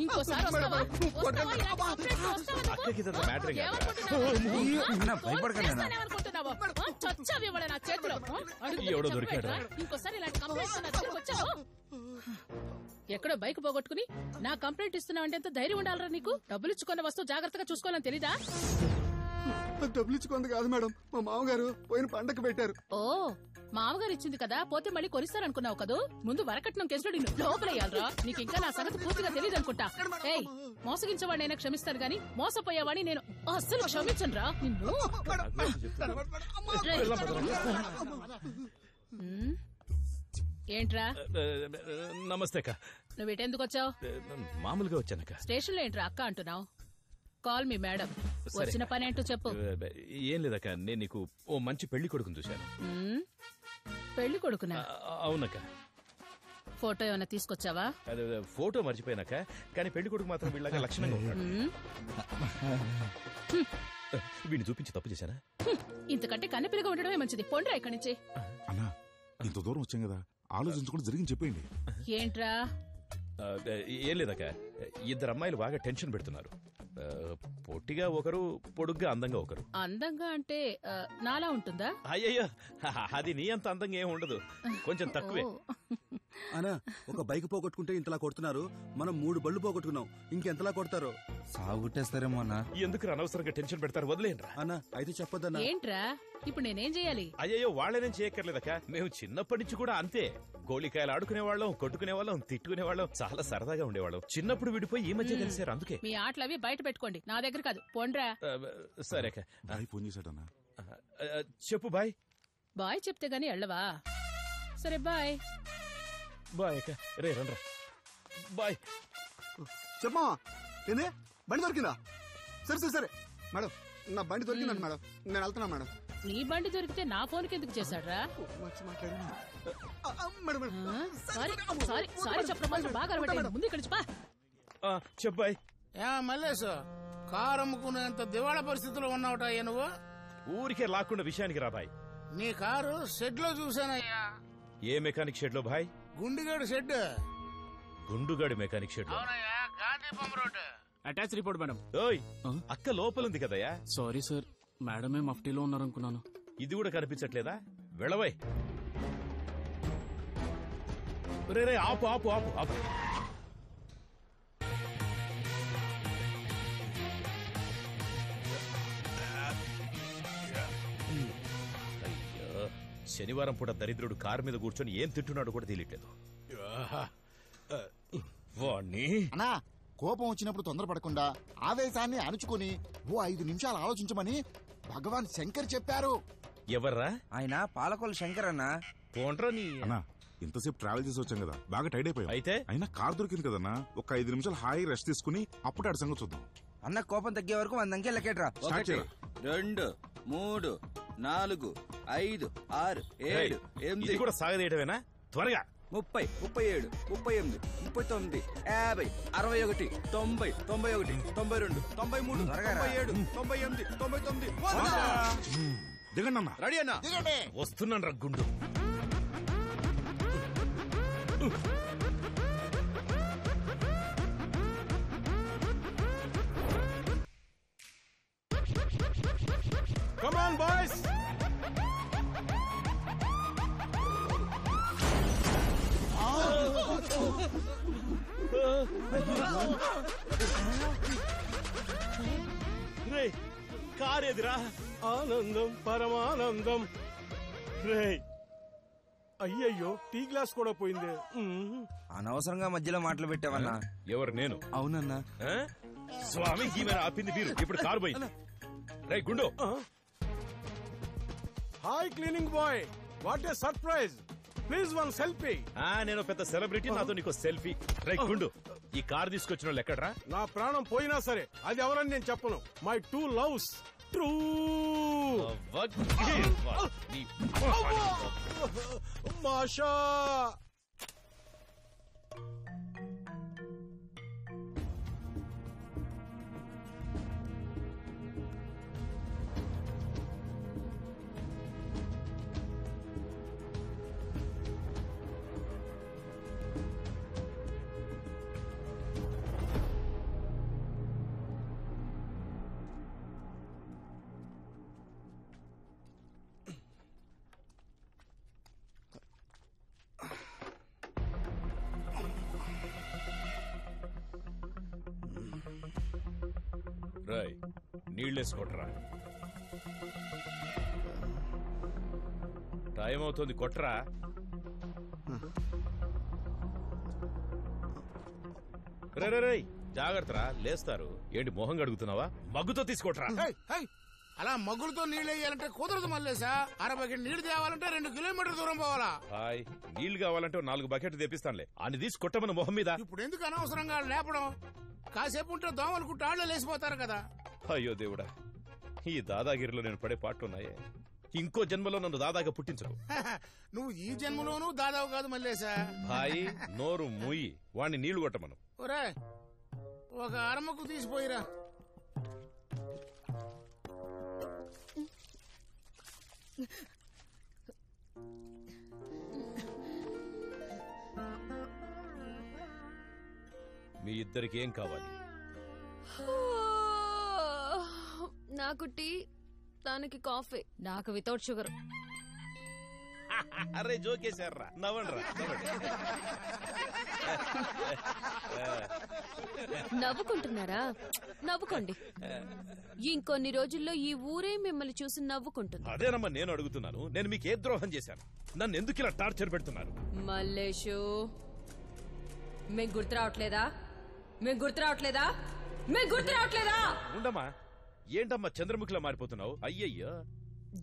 ఇంకోసారి ఇలాంటి కంప్లైంట్ ఎక్కడో బైక్ పోగొట్టుకుని నా కంప్లైంట్ ఇస్తున్నావంటే ఎంత ధైర్యం ఉండాలరా నీకు? డబ్బులు ఇచ్చుకున్న వస్తువు జాగ్రత్తగా చూసుకోవాలని తెలీదా? డబ్బులు ఇచ్చుకుంది కాదు మేడం, మా మామగారు పోయిన పండగ పెట్టారు. ఓ మామగారు ఇచ్చింది కదా, పోతే మళ్ళీ కొనిస్తారనుకున్నావు కదూ? ముందు వరకట్నం కేసులో నిన్ను లోపలయ్యాలరా. నీకు ఇంకా నా సంగతి పూర్తిగా తెలియదు అనుకుంటా. ఏయ్, మోసగించేవాడినైనా క్షమిస్తాను గాని మోసపోయేవాడిని నేను అస్సలు క్షమించను రా నిన్ను. ఏంట్రా? నమస్తే అక్క. నువ్వు ఇటెందుకు వచ్చావు? మామూలుగా వచ్చానక్క. స్టేషన్ లో ఏంట్రా అక్క అంటున్నావు? Call me madam. వచ్చిన పని ఏంటో చెప్పు. ఏం లేదక్క, నేను నీకు ఓ మంచి పెళ్లి కొడుకుని చూశాను. పెళ్లి కొడుకునా? అవునక్క. ఫోటో ఏమైనా తీసుకొచ్చావా? ఫోటో మర్చిపోయానక్క, కానీ పెళ్లి కొడుకు మాత్రం వీళ్ళగా లక్షణంగా ఉంటాడు. వీడిని చూపించి తప్పు చేశానా? ఇంతకంటే కన్నెపిల్లగా ఉండడమే మంచిది. పొండ్రా ఇక్కడి నుంచి. అన్నా, ఇంత దూరం వచ్చాం కదా, ఆలోచించుకుంటూ జరిగింది చెప్పండి. ఏంట్రా? ఏం లేదక్క, ఇద్దరు అమ్మాయిలు బాగా టెన్షన్ పెడుతున్నారు. పొట్టిగా ఒకరు, పొడుగ్గా అందంగా ఒకరు. అందంగా అంటే నాలా ఉంటుందా? అయ్యయ్యో, అది నీ అంత అందంగా ఏం ఉండదు, కొంచెం తక్కువే. అన్నా, ఒక బైక్ పోగొట్టుకుంటే ఇంతలా కొడుతున్నారు, మనం 3 బళ్ళు పోగొట్టుకున్నాం, ఇంకెంతలా కొడతారు? సాగుట్టేస్తారేమో అన్నా. ఎందుకు అనవసరంగా టెన్షన్ పెడతారు, వదిలేండ్రా. అన్నా అయితే చెప్పొద్దన్నా. ఏంట్రా ఇప్పుడు నేనేం చేయాలి? అయ్యయ్యో, వాళ్ళనేం చేయక్కర్లేదక్క, మేము చిన్నప్పటి నుంచి కూడా అంతే. గోళికాయలు ఆడుకునేవాళ్ళం, కొట్టుకునేవాళ్ళం, తిట్టుకునేవాళ్ళం, చాలా సరదాగా ఉండేవాళ్ళం. చిన్నప్పుడు విడిపోయి ఈ మధ్య కలిసారు, అందుకే. మీ ఆటలవి బయట పెట్టుకోండి, నా దగ్గర కాదు. పోండ్రా. సరే అక్క. ఫోన్ చేశాడన్నా. చెప్పు బాయ్. బాయ్ చెప్తే గానీ వెళ్ళవా? సరే బాయ్. బాయ్ అక్క. రే రండ్రా. బాయ్. చెప్పమా, ఏంది బండి దొరికిందా? సరే సరే సరే మేడం, నా బండి దొరికిందండి మేడం, నేను వెళ్తున్నా మేడం. నీ బండి దొరికితే నా ఫోన్కి ఎందుకు చేశాడ్రా? సారీ చెప్పడం బాగా అలవాటైంది. ముందు ఇక్కడి నుంచి పా. చెప్పు బాయ్. మల్లేశ్, కారు అమ్ముకునేంత దివాళా పరిస్థితిలో ఉన్నావుటయ్యా నువ్వు? ఊరికే లాక్కుండా విషయానికి రా బాయ్. నీ కారు షెడ్ లో చూసానయ్యా. ఏ మెకానిక్ షెడ్ లో బాయ్? గుండిగాడు షెడ్. గుండుగాడి మెకానిక్ షెడ్ లో? Gandhi pump road. Attach report madam. ఓయ్, అక్క లోపలుంది కదయా. Sorry sir, మేడమే మఫ్టీలో ఉన్నారనుకున్నాను. ఇది కూడా కనిపించట్లేదా? వెళ్ళవై. రే ఆపు ఆపు ఆపు ఆపు. అయ్యో, శనివారం పూట దరిద్రుడు కారు మీద కూర్చొని ఏం తింటున్నాడు కూడా తెలియట్లేదు. వాణ్ణి అన్నా, కోపం వచ్చినప్పుడు తొందరపడకుండా ఆవేశాన్ని అణుచుకుని ఓ 5 నిమిషాలు ఆలోచించమని భగవాన్ శంకర్ చెప్పారు. ఎవర్రా ఆయన? పాలకొల్లు శంకర్ అన్నా. పోండ్రా నీ. అన్నా, ఇంతసేపు ట్రావెల్ చేసి వచ్చాం కదా, బాగా టైర్డ్ అయిపోయాం. అయితే అయినా కార్ దొరికింది కదన్నా, ఒక 5 నిమిషాలు హాయి రెస్ట్ తీసుకుని అప్పుడు అడి సంగతి చూద్దాం. అన్న కోపం తగ్గే వరకు 100 అంకె లెక్కేట్రా. 1 2 3 4 5 6 7 8. ఇది కూడా సాగదీయటమేనా? త్వరగా. 30 37 38 39 50 61 90 91 92 93 97 98 99. దిగండి అన్న. రెడీ అన్నా? వస్తున్నాను రా గుండు. Come on, boys! రే, కారేదిరా? ఆనందం పరమానందం. రే, అయ్యయ్యో, టీ గ్లాస్ కూడా పోయింది. అనవసరంగా మధ్యలో మాటలు పెట్టావన్నా. ఎవరు? నేను. అవునన్నా. స్వామి ఈమె ఆపింది మీరు, ఇప్పుడు కారు పోయింది. రే గుండు. Hi cleaning boy, what a surprise. Please one selfie. నేను పెద్ద సెలబ్రిటీ, నాతో నీకు సెల్ఫీ. రే గుండు, ఈ కారు తీసుకొచ్చిన వాళ్ళు ఎక్కడ్రా? నా ప్రాణం పోయినా సరే అది ఎవరని నేను చెప్పను. My 2 loves true. మాషా. రాయ్ నీళ్ళేసుకోట్రా. టైం అవుతుంది, కొట్రా. రే జాగ్రత్తరా, లేస్తారు. ఏంటి మొహం గడుగుతున్నావా? మగ్గుతో తీసుకోట్రా. అలా మగ్గులతో నీళ్ళు వేయాలంటే కుదరదు మల్లేసా. 60 బకెట్ నీళ్లు తేవాలంటే 2 కిలోమీటర్ దూరం పోవాలా. హాయ్, నీళ్లు కావాలంటే 4 బకెట్లు తెప్పిస్తానులే. అని తీసి కొట్టమని మొహం మీద. ఇప్పుడు ఎందుకు అనవసరంగా లేపడం? కాసేపు ఉంటే దోమలు కుట్టి ఆళ్లు లేసిపోతారు కదా. అయ్యో దేవుడా, ఈ దాదాగిరిలో నేను పడే పాటున్నాయే. ఇంకో జన్మలో నన్ను దాదాగా పుట్టించకు. నువ్వు ఈ జన్మలోనూ దాదావు కాదు మల్లేసా. హాయ్, నోరు మూయి, వాణ్ణి నీళ్లు కొట్టమను. ఒరే, ఒక అరమకు తీసిపోయిరా. మీ ఇద్దరికి ఏం కావాలి? నాకు టీ, తనకి కాఫీ. నాకు వితౌట్ షుగర్. అరే జోకేశారా, నవ్వండ్రా. నవ్వుకుంటున్నారా? నవ్వుకోండి. ఇంకొన్ని రోజుల్లో ఈ ఊరే మిమ్మల్ని చూసి నవ్వుకుంటుంది. అదేనమ్మా నేను అడుగుతున్నాను. నేను మీకు ఏ ద్రోహం చేశాను? నన్ను ఎందుకు ఇలా టార్చర్ పెడుతున్నారు? మల్లేషు, మీకు గుర్తు రావట్లేదా? మీకు గుర్తు రావట్లేదా? మీకు గుర్తు రావట్లేదా? ఉండమ్మా, ఏంటమ్మా చంద్రముఖిలా మారిపోతున్నావు? అయ్యయ్యో,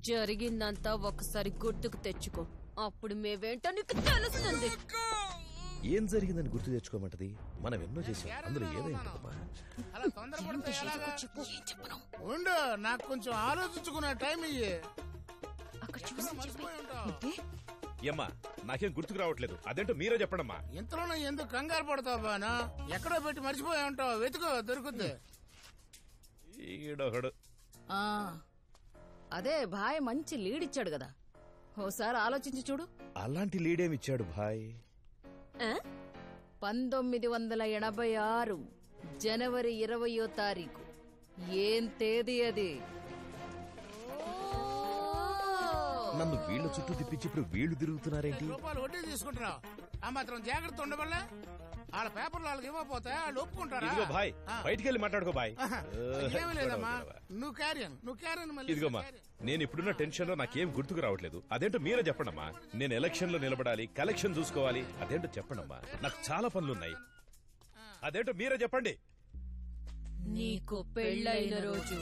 జరిగిందంతా ఒకసారి గుర్తుకు తెచ్చుకో. అప్పుడు మేవేంటో నీకు తెలుస్తుంది. ఏం జరిగిందని గుర్తు తెచ్చుకోమంటది? మనం ఎన్నో చేసాం, అందులో ఏదైందమ్మా? అలా తొందరపడితే ఎలాగా? ఉండు, నాకు కొంచెం ఆలోచించుకున్న టైం ఇయ్యి. మర్చిపోయి ఉంటావు. ఏమ్మా, నాకేం గుర్తుకు రావట్లేదు. అదేంటో మీరే చెప్పండమ్మా. ఇంతలోనే ఎందుకు కంగారు పడతావు బానా? ఎక్కడో పెట్టి మర్చిపోయి ఉంటావు. వెతుకో, దొరుకుద్ది. ఈడొకడు. అదే భాయ్ మంచి లీడ్ ఇచ్చాడు కదా, ఓసారి ఆలోచించి చూడు. అలాంటి లీడేమిచ్చాడు భాయ్? 1986 జనవరి 20వ తారీఖు. ఏం తేదీ అది? నన్ను వీళ్ళ చుట్టూ తిప్పించి ఇప్పుడు వీళ్ళు తిరుగుతున్నారేంటి? రూపాయలు వడ్డీ తీసుకుంటున్నావు. ఆ మాత్రం జాగ్రత్త ఉండవల్ల వాళ్ళ పేపర్లు వాళ్ళకి ఇవ్వకపోతే వాళ్ళు ఒప్పుకుంటారా? ఇదిగో భాయ్, బయటికి వెళ్ళి మాట్లాడుకో భాయ్. ఏమీ లేదమ్మా, నువ్వు క్యారియన్ మళ్ళీ. ఇదిగోమ్మా, నేను ఇప్పుడున్న టెన్షన్ లో నాకేం గుర్తుకు రావట్లేదు. అదేంటో మీరే చెప్పండమ్మా. నేను ఎలక్షన్ లో నిలబడాలి, కలెక్షన్ చూసుకోవాలి. అదేంటో చెప్పండమ్మా, నాకు చాలా పనులున్నాయి. అదేంటో మీరే చెప్పండి. నీకు పెళ్ళైన రోజు.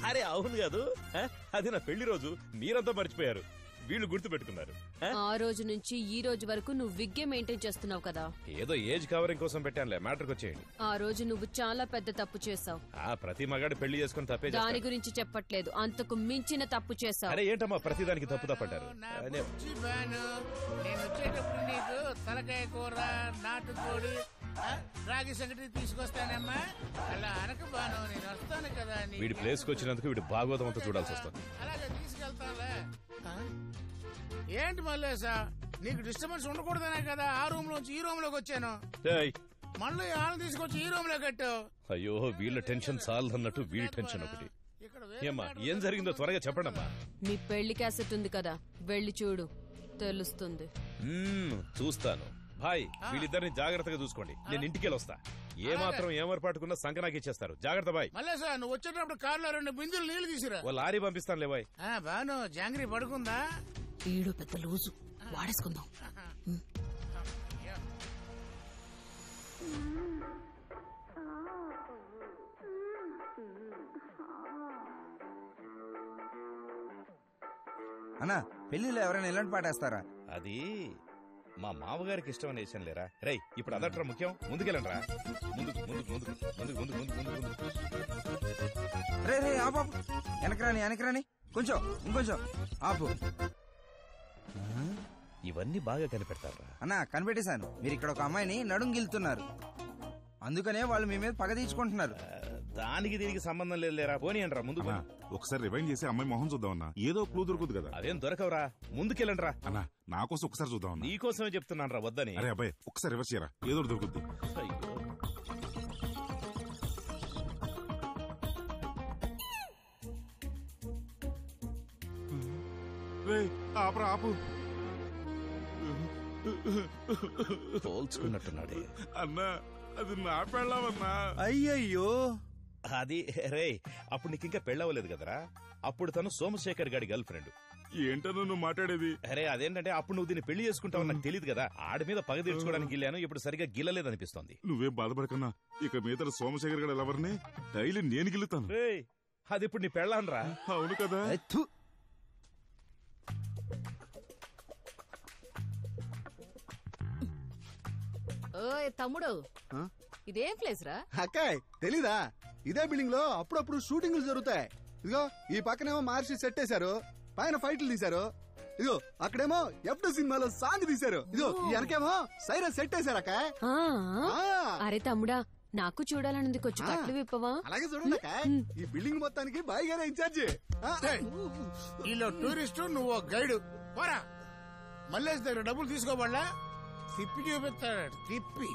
అరే అవును కాదు, అది నా పెళ్లి రోజు. మీరంతా మర్చిపోయారు, వీళ్ళు గుర్తు పెట్టుకున్నారు. ఆ రోజు నుంచి ఈ రోజు వరకు నువ్వు విగ్గే మెయింటైన్ చేస్తున్నావు కదా. ఏదో ఏజ్ కవరింగ్ కోసం పెట్టానులే. మ్యాటర్కి వచ్చేయండి. ఆ రోజు నువ్వు చాలా పెద్ద తప్పు చేసావు. ప్రతి మగాడు పెళ్లి చేసుకుని తప్పే దాని చేస్తాడు. గురించి చెప్పట్లేదు, అంతకు మించిన తప్పు చేసావు. అరే ఏంటమ్మా ప్రతిదానికి తప్పు తప్పంటారు? నేను వచ్చేటప్పుడు నీకు తలకాయ కూర, నాటుకోడి, రాగి సంగటి తీసుకొస్తానమ్మా. అలా అనక బాను, నేను వస్తాను కదా. వీడి ప్లేస్ కి వచ్చినందుకు వీడు భాగవతం అంతా చూడాల్సి వస్తుంది. అలాగే తీసుకెళ్తానులే. ఏంటి మల్లేసా, నీకు డిస్టర్బెన్స్ ఉండకూడదనే కదా ఆ రూమ్ లోంచి ఈ రూమ్ లోకి వచ్చాను. మళ్ళీ వాళ్ళని తీసుకొచ్చి ఈ రూమ్ లో కట్టావు. అయ్యో, వీళ్ళ టెన్షన్ చాలదన్నట్టు వీడి టెన్షన్ ఒకటి. ఏమ్మా, ఏం జరిగిందో త్వరగా చెప్పండమ్మా. మీ పెళ్లి క్యాసెట్ ఉంది కదా, వెళ్ళి చూడు, తెలుస్తుంది. చూస్తాను. భాయ్, వీళ్ళిద్దరిని జాగ్రత్తగా చూసుకోండి. నేను ఇంటికెళ్ళి వస్తా. ఏమాత్రం ఏమర్పాటుకున్నా సంఖ నాకు ఇచ్చేస్తారు. జాగ్రత్త బాయ్. మల్లేసా, నువ్వు వచ్చేటప్పుడు కారులో 2 బిందులు నీళ్లు తీసిరా. ఓ లారీ పంపిస్తానులే బాయ్. బాను, జాంగ్రీ పడుకుందా? ఈడు పెద్ద లూజు, వాడేసుకుందాం. అన్నా, పెళ్లిలో ఎవరైనా ఇలాంటి పాటేస్తారా? అది మా మామగారికి ఇష్టం వేసాను లేరా. రై, ఇప్పుడు అదట్రా ముఖ్యం. ముందుకెళ్ళండి రా. రే రే ఆపు, వెనకరాని కొంచెం ఇంకొంచెం ఆపు. ఇవన్నీ బాగా కనిపెడతారా? అన్నా, కనిపెట్టేశాను. మీరు ఇక్కడ ఒక అమ్మాయిని నడుంగిల్తున్నారు, అందుకనే వాళ్ళు మీ మీద పగ తీర్చుకుంటున్నారు. దానికి దీనికి సంబంధం లేదు లేరా. పోనీ అంటారా ముందు. ఒకసారి రివైండ్ చేసి అమ్మాయి మొహం చూద్దామన్నా, ఏదో క్లూ దొరుకుతుంది కదా. అదేం దొరకవరా, ముందుకెళ్ళండి రా. అన్నా, నా కోసం ఒకసారి చూద్దామన్నా. నీకోసమే చెప్తున్నాను రా, వద్దని. అరే అబ్బాయి, ఒకసారి రివర్స్ చేయరా, ఏదో దొరుకుద్ది. ఆపు. పోల్చుకున్నట్టున్నాడే. అన్నా, అది నా పెళ్ళామన్నా. అయ్యయ్యో, అది రే అప్పుడు నీకు ఇంకా పెళ్ళవలేదు కదరా. అప్పుడు తను సోమశేఖర్ గారి గర్ల్ ఫ్రెండ్. ఏంటన్నా నువ్వు మాట్లాడేది? అరే అదేంటంటే అప్పుడు నువ్వు దీన్ని పెళ్లి చేసుకుంటావు నాకు తెలియదు కదా. ఆడి మీద పగ తీర్చుకోవడానికి వెళ్ళాను, ఇప్పుడు సరిగా గిల్లలేదనిపిస్తోంది. నువ్వేం బాధపడకన్నా, ఇక మీద సోమశేఖర్ గారు ఎవరిని డైలీ నేను గిల్లుతాను. రే అది ఇప్పుడు నీ పెళ్ళాన్రా. అవును కదా. ఎత్తు. ఓయ్ తమ్ముడు, ఆ? ఇదేం ప్లేస్ రా? అక్కాయ్ తెలీదా? ఇదే బిల్డింగ్ లో అప్పుడప్పుడు షూటింగ్లు జరుగుతాయి. ఇదిగో ఈ పక్కనేమో మార్చి సెట్ వేశారు, పైన ఫైట్లు తీశారు. ఇదిగో అక్కడేమో ఎఫ్ సినిమాలో సాంగ్ తీశారు. ఇదిగో ఈ వెనకేమో సైరన్ సెట్ వేశారు అక్కాయ్. అరే తమ్ముడా, నాకు చూడాలనుంది, కొంచెం కట్లు విప్పవా? అలాగే చూడండి అక్కాయ్, ఈ బిల్డింగ్ మొత్తానికి బాయిగానే ఇన్ఛార్జి. వీళ్ళు టూరిస్టు, నువ్వు గైడ్. పోరా, మల్లేష్ దగ్గర డబ్బులు తీసుకోబడలా, తిప్పి చూపిస్తాడు. తిప్పి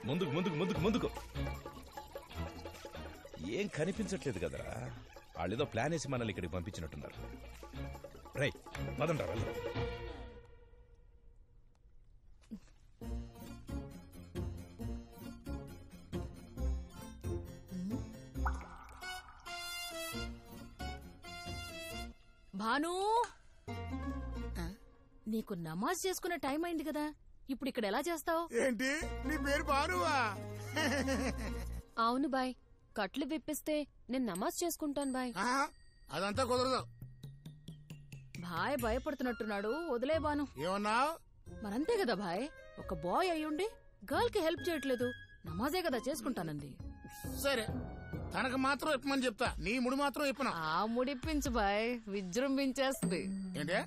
ముందుకు ముందుకు ముందుకు ముందుకు. ఏం కనిపించట్లేదు కదరా. వాళ్ళేదో ప్లాన్ వేసి మనల్ని ఇక్కడికి పంపించినట్టున్నారు. రై పదండ్రా వెళ్దాం. భాను, నీకు నమాజ్ చేసుకునే టైం అయింది కదా, ఇప్పుడు ఇక్కడ ఎలా చేస్తావు? ఏంటి నీ పేరు భానువా? అవును బాయ్, కట్లు విప్పిస్తే నేను నమాజ్ చేసుకుంటాను బాయ్. అదంతా కుదరదు. భాయ్ భయపడుతున్నట్టున్నాడు, వదిలే బాను. ఏమన్నావు? మరంతే కదా భాయ్, ఒక బాయ్ అయ్యుండి గర్ల్ కి హెల్ప్ చేయట్లేదు, నమాజే కదా చేసుకుంటానంది. సరే, తనకు మాత్రం ఇప్పమని చెప్తా, నీ ముడి మాత్రం ఇప్పను. ఆ ముడిపించు బాయ్, విజృంభించేస్తుంది. ఏంటే?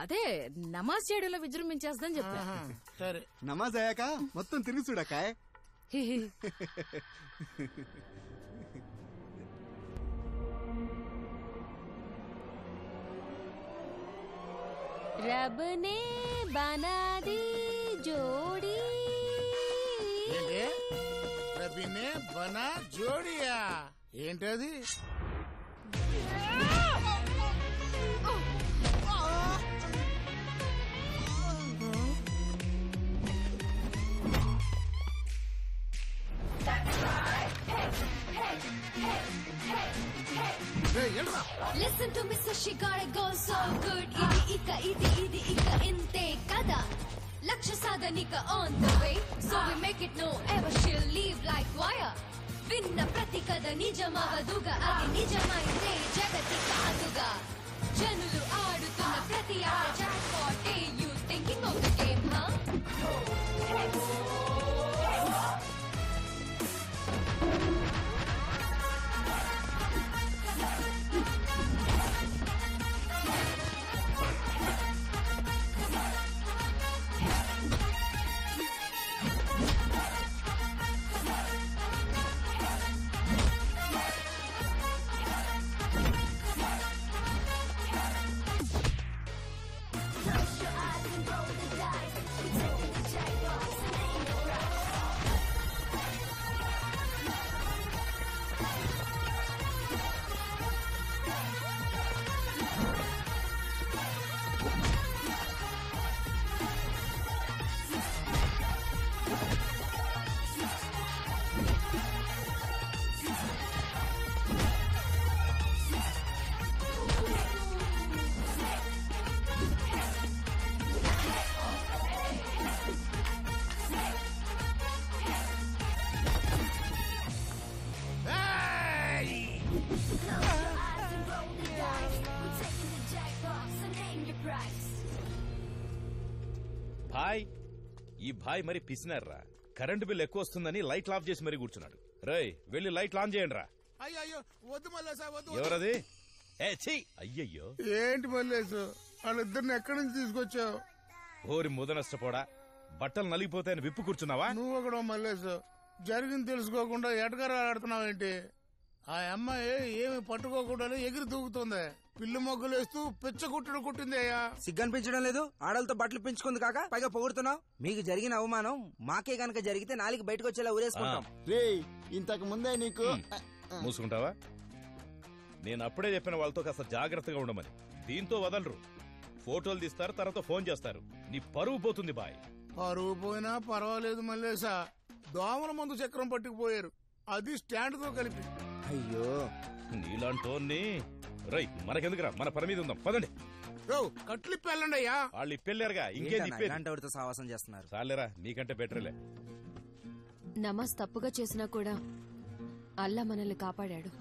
అదే నమాజ్ చేయడంలో విజృంభించేస్తుందని చెప్పా. సరే, నమాజ్ అయ్యాక మొత్తం తిరిగి చూడకాయ్. रब ने बना दी जोड़ी. ఏంటి? రబీనే బనా జోడియా? ఏంటది? Listen to me, so she got it going so good. Idi ika inte kada. Laksha sadhanika on the way, so we make it no ever she'll leave like wire. Vinna prati kada nijamavaduga, adi nijamainte jagati kaaduga. Janulu aadutunna prati aada jackpot. You thinking of the game, huh? భాయ్ ఈ భాయ్ మరి పిసినారా. Current bill ఎక్కువ వస్తుందని light of చేసి మరీ కూర్చున్నాడు. రేయ్ వెళ్ళి light on చేయండి రా. అయ్యో వద్దు మల్లేసా, వద్దు. ఎవరది? అయ్యయ్యో, ఏంటి మల్లేసు, వాళ్ళిద్దరిని ఎక్కడి నుంచి తీసుకొచ్చావు? ఓరి ముద నష్టపోడా, బట్టలు నలిగిపోతాయని విప్పు కూర్చున్నావా? నువ్వు ఒకడు మల్లేసు, జరిగింది తెలుసుకోకుండా ఎటకరా ఆడుతున్నావేంటి? ఆ అమ్మాయి ఏమి పట్టుకోకుండా ఎగిరి దూకుతుంది, పిల్లి మొగ్గులేస్తూ పిచ్చ కుట్టుడు కుట్టింది. అయ్యా సిగ్గనిపించడం లేదు? ఆడలతో బట్టలు పెంచుకుంది కాక పైగా పొగుడుతున్నావు. మీకు జరిగిన అవమానం మాకే గనక జరిగితే నాలుగు బయటకు వచ్చేలా ఊరేసుకుంటాం. రే ఇంతకు ముందే నీకు మూసుకుంటావా? నేను అప్పుడే చెప్పిన వాళ్ళతో కాస్త జాగ్రత్తగా ఉండమని. దీంతో వదలరు, ఫోటోలు తీస్తారు, తర్వాత ఫోన్ చేస్తారు. నీ పరువు పోతుంది బాయ్. పరువు పోయినా పర్వాలేదు మల్లేసా, దోమల మందు చక్రం పట్టుకుపోయారు, అది స్టాండ్ తో కలిపి. అయ్యో నీలాంటోన్ని రై మనకెందుకురా, మన పని మీద ఉందాం పదండి. కట్లిప్పి వెళ్ళండి అయ్యా. వాళ్ళు ఇప్పెళ్ళారుగా, ఇంకేం ఏంటన్నా చెప్పేది? ఇలాంటి వాడితో సావాసం చేస్తున్నారు. చాలేరా, నీకంటే బెటర్లే. నమాజ్ తప్పుగా చేసినా కూడా అల్లా మనల్ని కాపాడాడు.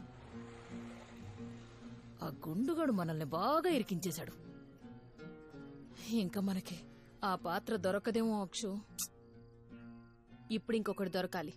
ఆ గుండుగాడు మనల్ని బాగా ఇరికించేశాడు. ఇంకా మనకి ఆ పాత్ర దొరకదేమో అక్షు. ఇప్పుడు ఇంకొకటి దొరకాలి.